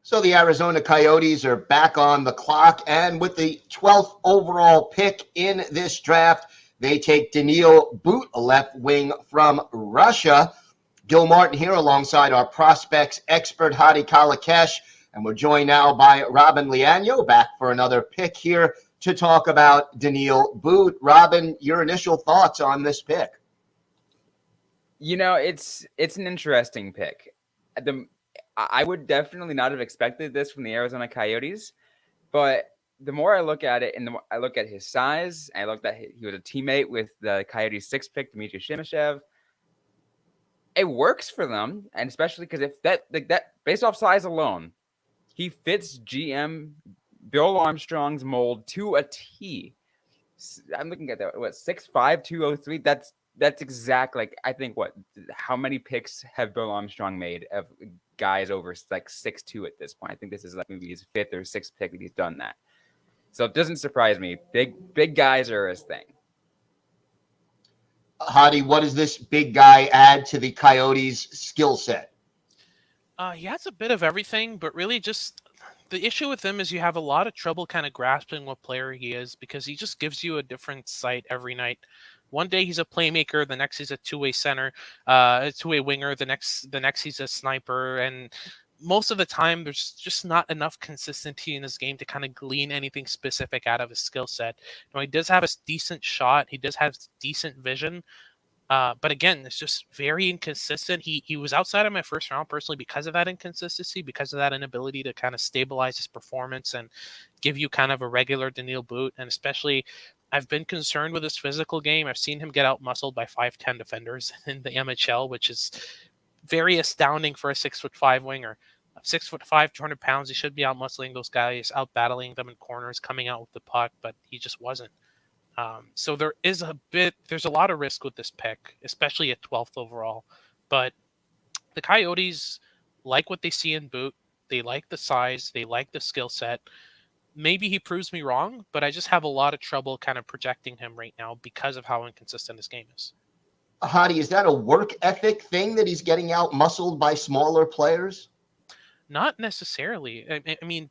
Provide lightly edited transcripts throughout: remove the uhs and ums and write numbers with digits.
So the Arizona Coyotes are back on the clock, and with the 12th overall pick in this draft, they take Daniil But, a left wing from Russia. Gil Martin here alongside our prospects expert Hadi Kalakeche, and we're joined now by Robyn Leano, back for another pick here to talk about Daniil But. Robyn, your initial thoughts on this pick? It's an interesting pick. I would definitely not have expected this from the Arizona Coyotes, but the more I look at it, and the more I look at his size, I looked at he was a teammate with the Coyotes' sixth pick, Dmitry Shemishev. It works for them, and especially because if that based off size alone, he fits GM Bill Armstrong's mold to a T. I'm looking at that. What 6'5", 203? That's exact. I think how many picks have Bill Armstrong made of guys over 6'2" at this point? I think this is maybe his fifth or sixth pick that he's done that. So it doesn't surprise me. Big guys are his thing. Hadi, what does this big guy add to the Coyotes' skill set? He has a bit of everything, but really just the issue with him is you have a lot of trouble kind of grasping what player he is because he just gives you a different sight every night. One day he's a playmaker, the next he's a two-way center, a two-way winger, the next he's a sniper, and most of the time there's just not enough consistency in his game to kind of glean anything specific out of his skill set. He does have a decent shot, he does have decent vision, but again, it's just very inconsistent. He was outside of my first round personally because of that inconsistency, because of that inability to kind of stabilize his performance and give you kind of a regular Daniil But. And especially, I've been concerned with his physical game. I've seen him get out-muscled by 5'10" defenders in the MHL, which is very astounding for a 6'5" winger. 6'5", 200 pounds. He should be out-muscling those guys, out-battling them in corners, coming out with the puck, but he just wasn't. So there's a lot of risk with this pick, especially at 12th overall. But the Coyotes like what they see in But. They like the size. They like the skill set. Maybe he proves me wrong, but I just have a lot of trouble kind of projecting him right now because of how inconsistent his game is. Hadi, is that a work ethic thing that he's getting out muscled by smaller players? Not necessarily. I mean,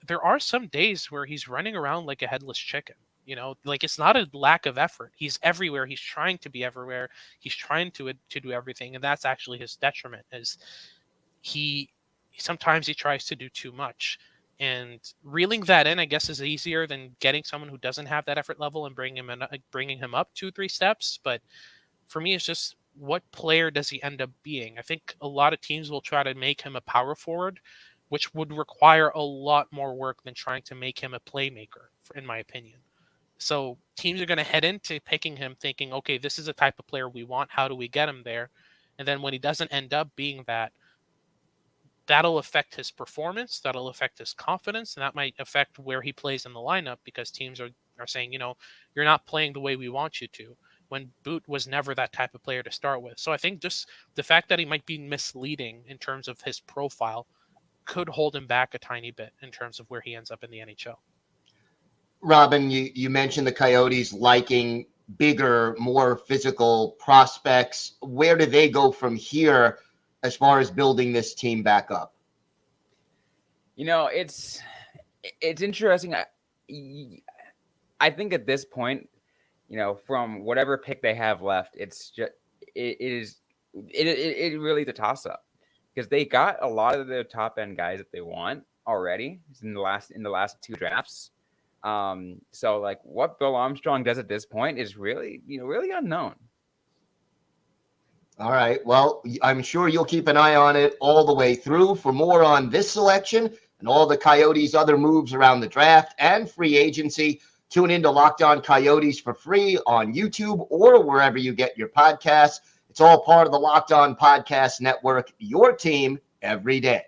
there are some days where he's running around like a headless chicken. It's not a lack of effort. He's everywhere. He's trying to be everywhere. He's trying to do everything, and that's actually his detriment. Is sometimes he tries to do too much, and reeling that in, I guess, is easier than getting someone who doesn't have that effort level and bringing him up 2-3 steps. But for me, it's just what player does he end up being? I think a lot of teams will try to make him a power forward, which would require a lot more work than trying to make him a playmaker, in my opinion. So teams are going to head into picking him thinking, okay, this is the type of player we want. How do we get him there? And then when he doesn't end up being that, that'll affect his performance. That'll affect his confidence. And that might affect where he plays in the lineup because teams are saying, you're not playing the way we want you to, when But was never that type of player to start with. So I think just the fact that he might be misleading in terms of his profile could hold him back a tiny bit in terms of where he ends up in the NHL. Robyn, you mentioned the Coyotes liking bigger, more physical prospects. Where do they go from here as far as building this team back up? It's interesting. I think at this point, from whatever pick they have left, it's just it really is a toss up because they got a lot of the top end guys that they want already in the last two drafts. So what Bill Armstrong does at this point is really unknown. All right. Well, I'm sure you'll keep an eye on it all the way through. For more on this selection and all the Coyotes' other moves around the draft and free agency, tune into Locked On Coyotes for free on YouTube or wherever you get your podcasts. It's all part of the Locked On Podcast Network, your team every day.